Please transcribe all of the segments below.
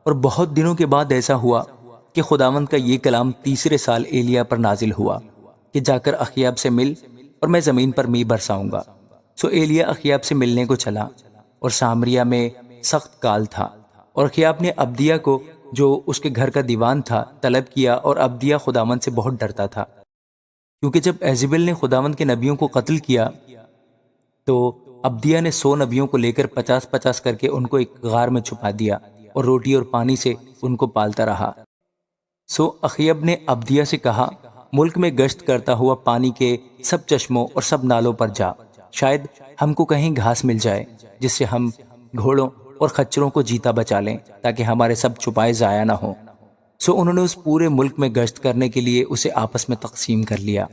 اور بہت دنوں کے بعد ایسا ہوا کہ خداوند کا یہ کلام تیسرے سال ایلیا پر نازل ہوا کہ جا کر اخیاب سے مل اور میں زمین پر می برساؤں گا۔ سو ایلیا اخیاب سے ملنے کو چلا، اور سامریا میں سخت کال تھا، اور اخیاب نے ابدیہ کو جو اس کے گھر کا دیوان تھا طلب کیا، اور ابدیہ خداوند سے بہت ڈرتا تھا، کیونکہ جب ایزیبل نے خداوند کے نبیوں کو قتل کیا تو ابدیہ نے 100 نبیوں کو لے کر 50 کر کے ان کو ایک غار میں چھپا دیا اور روٹی اور پانی سے ان کو پالتا رہا۔ سو اخیب نے ابدیہ سے کہا، ملک میں گشت کرتا ہوا پانی کے سب چشموں اور سب نالوں پر جا، شاید ہم کو کہیں گھاس مل جائے جس سے ہم گھوڑوں اور خچروں کو جیتا بچا لیں، تاکہ ہمارے سب چھپائے ضائع نہ ہوں۔ سو انہوں نے اس پورے ملک میں گشت کرنے کے لیے اسے آپس میں تقسیم کر لیا۔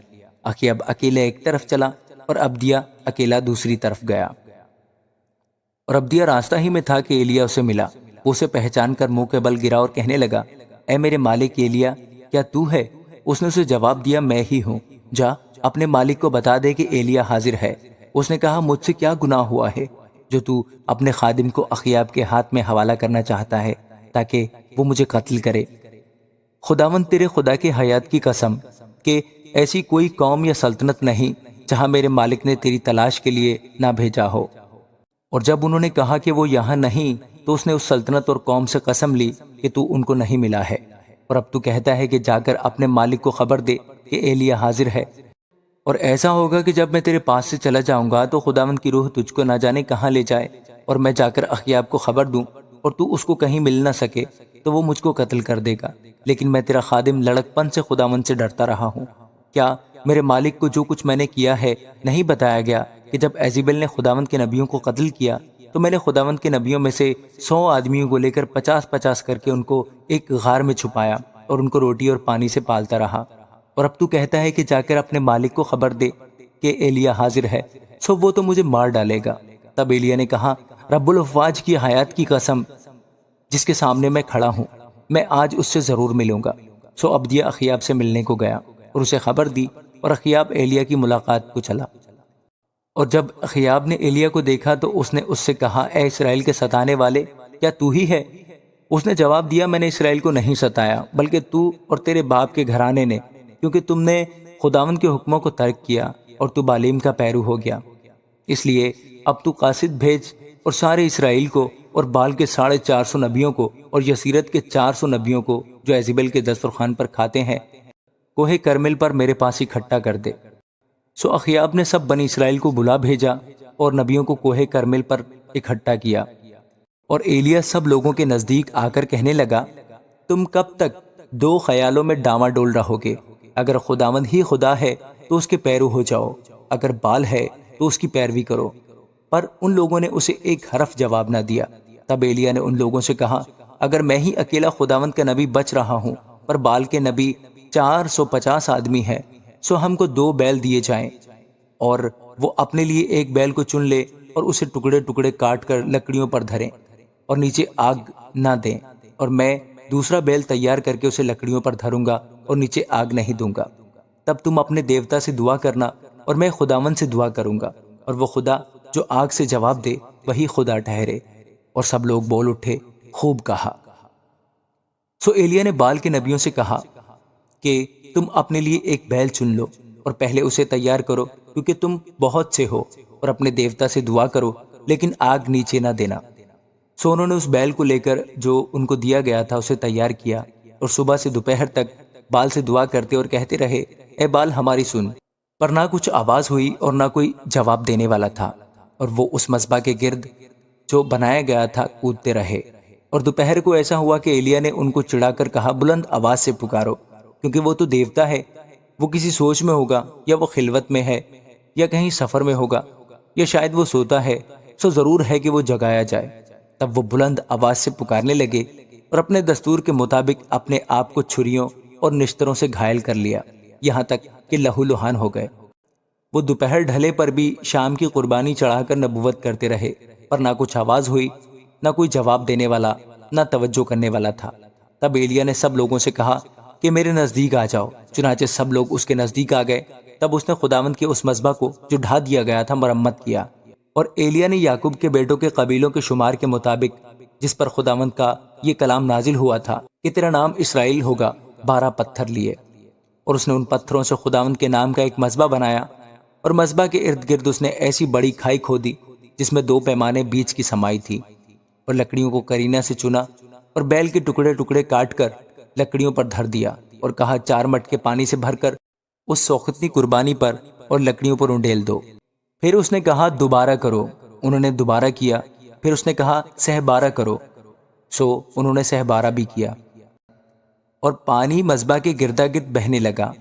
اخیب اکیلے ایک طرف چلا اور ابدیہ اکیلا دوسری طرف گیا۔ اور ابدیہ راستہ ہی میں تھا کہ ایلیا اسے ملا۔ وہ اسے پہچان کر منہ کے بل گرا اور کہنے لگا، اے میرے مالک ایلیا، کیا تو ہے؟ اس نے اسے جواب دیا، میں ہی ہوں، جا اپنے مالک کو بتا دے کہ ایلیا حاضر ہے۔ اس نے کہا، مجھ سے کیا گناہ ہوا ہے جو تو اپنے خادم کو اخیاب کے ہاتھ میں حوالہ کرنا چاہتا ہے تاکہ وہ مجھے قتل کرے؟ خداوند تیرے خدا کے حیات کی قسم کہ ایسی کوئی قوم یا سلطنت نہیں جہاں میرے مالک نے تیری تلاش کے لیے نہ بھیجا ہو۔ اور جب انہوں نے کہا کہ وہ یہاں نہیں، تو اس نے اس سلطنت اور قوم سے قسم لی کہ تو ان کو نہیں ملا ہے، اور اب تو کہتا ہے کہ جا کر اپنے مالک کو خبر دے کہ ایلیا حاضر ہے۔ اور ایسا ہوگا کہ جب میں تیرے پاس سے چلا جاؤں گا تو خداوند کی روح تجھ کو نہ جانے کہاں لے جائے، اور میں جا کر اخیاب کو خبر دوں اور تو اس کو کہیں مل نہ سکے تو وہ مجھ کو قتل کر دے گا۔ لیکن میں تیرا خادم لڑک پن سے خداوند سے ڈرتا رہا ہوں۔ کیا میرے مالک کو جو کچھ میں نے کیا ہے نہیں بتایا گیا کہ جب ایزیبل نے خداوند کے نبیوں کو قتل کیا تو میں نے خداوند کے نبیوں میں سے 100 آدمیوں کو لے کر 50 کر کے ان کو ایک غار میں چھپایا اور ان کو روٹی اور پانی سے پالتا رہا؟ اور اب تو کہتا ہے کہ جا کر اپنے مالک کو خبر دے کہ ایلیا حاضر ہے، سو وہ تو مجھے مار ڈالے گا۔ تب ایلیا نے کہا، رب الافواج کی حیات کی قسم جس کے سامنے میں کھڑا ہوں، میں آج اس سے ضرور ملوں گا۔ سو ابدیہ اخیاب سے ملنے کو گیا اور اسے خبر دی، اور اخیاب ایلیا کی ملاقات کو چلا۔ اور جب اخیاب نے ایلیا کو دیکھا تو اس نے اس سے کہا، اے اسرائیل کے ستانے والے، کیا تو ہی ہے؟ اس نے جواب دیا، میں نے اسرائیل کو نہیں ستایا بلکہ تو اور تیرے باپ کے گھرانے نے، کیونکہ تم نے خداوند کے حکموں کو ترک کیا اور تو بالیم کا پیرو ہو گیا۔ اس لیے اب تو قاصد بھیج اور سارے اسرائیل کو اور بال کے 450 نبیوں کو اور یسیرت کے 400 نبیوں کو جو ایزیبل کے دسترخوان پر کھاتے ہیں، کوہ کرمل پر میرے پاس اکٹھا کر دے۔ سو اخیاب نے سب بنی اسرائیل کو بلا بھیجا اور نبیوں کو کوہ کرمل پر اکٹھا کیا۔ اور ایلیا سب لوگوں کے نزدیک آ کر کہنے لگا، تم کب تک دو خیالوں میں ڈاما ڈول رہو گے؟ اگر خداوند ہی خدا ہے تو اس کے پیرو ہو جاؤ، اگر بال ہے تو اس کی پیروی کرو۔ پر ان لوگوں نے اسے ایک حرف جواب نہ دیا۔ تب ایلیا نے ان لوگوں سے کہا، اگر میں ہی اکیلا خداوند کا نبی بچ رہا ہوں پر بال کے نبی 450 آدمی ہیں، سو ہم کو 2 بیل دیے جائیں، اور وہ اپنے لیے ایک بیل کو چن لے اور اسے ٹکڑے ٹکڑے کاٹ کر لکڑیوں پر دھریں اور نیچے آگ نہ دیں، اور میں دوسرا بیل تیار کر کے اسے لکڑیوں پر دھروں گا اور نیچے آگ نہیں دوں گا۔ تب تم اپنے دیوتا سے دعا کرنا اور میں خداوند سے دعا کروں گا، اور وہ خدا جو آگ سے جواب دے وہی خدا ٹھہرے۔ اور سب لوگ بول اٹھے، خوب کہا۔ سو ایلیا نے بال کے نبیوں سے کہا کہ تم اپنے لیے ایک بیل چن لو اور پہلے اسے تیار کرو، کیونکہ تم بہت سے ہو، اور اپنے دیوتا سے دعا کرو لیکن آگ نیچے نہ دینا۔ سو انہوں نے اس بیل کو لے کر جو ان کو دیا گیا تھا اسے تیار کیا، اور صبح سے دوپہر تک بال سے دعا کرتے اور کہتے رہے، اے بال ہماری سن۔ پر نہ کچھ آواز ہوئی اور نہ کوئی جواب دینے والا تھا، اور وہ اس مذبح کے گرد جو بنایا گیا تھا کودتے رہے۔ اور دوپہر کو ایسا ہوا کہ ایلیا نے ان کو چڑھا کر کہا، بلند آواز سے پکارو، کیونکہ وہ تو دیوتا ہے، وہ کسی سوچ میں ہوگا، یا وہ خلوت میں ہے، یا کہیں سفر میں ہوگا، یا شاید وہ سوتا ہے، سو ضرور ہے کہ وہ جگایا جائے۔ تب وہ بلند آواز سے پکارنے لگے اور اپنے دستور کے مطابق اپنے آپ کو چھریوں اور نشتروں سے گھائل کر لیا، یہاں تک کہ لہو لہان ہو گئے۔ وہ دوپہر ڈھلے پر بھی شام کی قربانی چڑھا کر نبوت کرتے رہے، پر نہ کچھ آواز ہوئی، نہ کوئی جواب دینے والا، نہ توجہ کرنے والا تھا۔ تب ایلیا نے سب لوگوں سے کہا کہ میرے نزدیک آ جاؤ، چنانچہ سب لوگ اس کے نزدیک آ گئے۔ تب اس نے خداوند کے اس مذبح کو جو ڈھا دیا گیا تھا مرمت کیا، اور ایلیا نے یعقوب کے بیٹوں کے قبیلوں کے شمار کے مطابق جس پر خداوند کا یہ کلام نازل ہوا تھا کہ تیرا نام اسرائیل ہوگا، 12 پتھر لیے، اور اس نے ان پتھروں سے خداوند کے نام کا ایک مذبح بنایا، اور مذبح کے ارد گرد اس نے ایسی بڑی کھائی کھودی جس میں 2 پیمانے بیچ کی سمائی تھی، اور لکڑیوں کو کرینہ سے چنا اور بیل کے ٹکڑے ٹکڑے کاٹ کر لکڑیوں پر دھر دیا، اور کہا 4 مٹکے پانی سے بھر کر اس سوختنی قربانی پر اور لکڑیوں پر انڈیل دو۔ پھر اس نے کہا دوبارہ کرو، انہوں نے دوبارہ کیا۔ پھر اس نے کہا 12 کرو، سو انہوں نے 12 بھی کیا، اور پانی مذبح کے گردا گرد بہنے لگا۔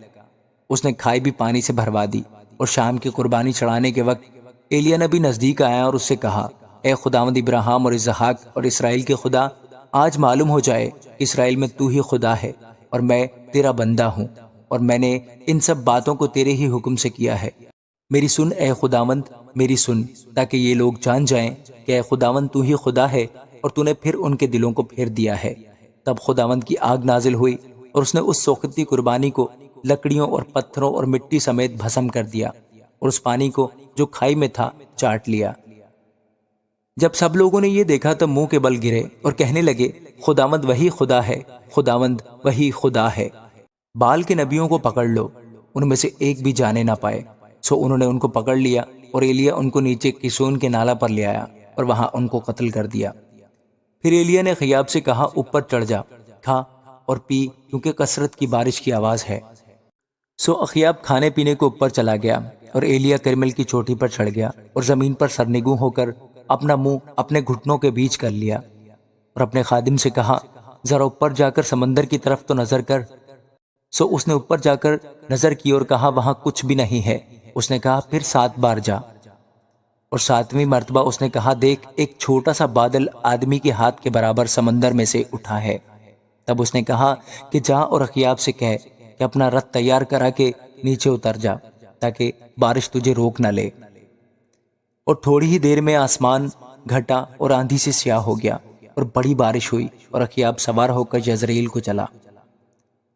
اس نے کھائی بھی پانی سے بھروا دی، اور شام کی قربانی چڑھانے کے وقت ایلیا نبی نزدیک آیا اور اس سے کہا، اے خداوند ابراہیم اور اسحاق اور اسرائیل کے خدا، آج معلوم ہو جائے کہ اسرائیل میں تو ہی خدا ہے اور میں تیرا بندہ ہوں، اور میں نے ان سب باتوں کو تیرے ہی حکم سے کیا ہے۔ میری سن اے خداوند، میری سن، تاکہ یہ لوگ جان جائیں کہ اے خداوند تو ہی خدا ہے، اور تو نے پھر ان کے دلوں کو پھیر دیا ہے۔ تب خداوند کی آگ نازل ہوئی، اور اس نے اس سوختی قربانی کو لکڑیوں اور پتھروں اور مٹی سمیت بھسم کر دیا، اور اس پانی کو جو کھائی میں تھا چاٹ لیا۔ جب سب لوگوں نے یہ دیکھا تو منہ کے بل گرے اور کہنے لگے، خداوند وہی خدا ہے، خداوند وہی خدا ہے۔ بال کے نبیوں کو پکڑ لو، ان میں سے ایک بھی جانے نہ پائے۔ سو انہوں نے ان کو پکڑ لیا، اور ایلیا ان کو نیچے کسون کے نالا پر لے آیا اور وہاں ان کو قتل کر دیا۔ پھر ایلیا نے اخیاب سے کہا، اوپر چڑھ جا، کھا اور پی، کیونکہ کثرت کی بارش کی آواز ہے۔ سو اخیاب کھانے پینے کو اوپر چلا گیا، اور ایلیا کرمل کی چوٹی پر چڑھ گیا اور زمین پر سرنگوں ہو کر اپنا منہ اپنے گھٹنوں کے بیچ کر لیا، اور اپنے خادم سے کہا، ذرا اوپر جا کر سمندر کی طرف تو نظر کر۔ سو اس نے اوپر جا کر نظر کی اور کہا، وہاں کچھ بھی نہیں ہے۔ اس نے کہا، پھر 7 بار جا، اور 7ویں مرتبہ اس نے کہا، دیکھ، ایک چھوٹا سا بادل آدمی کے ہاتھ کے برابر سمندر میں سے اٹھا ہے۔ تب اس نے کہا کہ جا اور اخیاب سے کہہ کہ اپنا رتھ تیار کرا کے نیچے اتر جا، تاکہ بارش تجھے روک نہ لے۔ اور تھوڑی ہی دیر میں آسمان گھٹا اور آندھی سے سیاہ ہو گیا، اور بڑی بارش ہوئی، اور اخیاب سوار ہو کر یزرعیل کو چلا،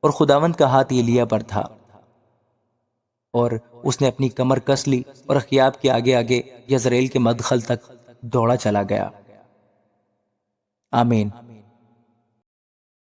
اور خداوند کا ہاتھ ایلیا پر تھا، اور اس نے اپنی کمر کس لی اور اخیاب کے آگے آگے یزرعیل کے مدخل تک دوڑا چلا گیا۔ آمین۔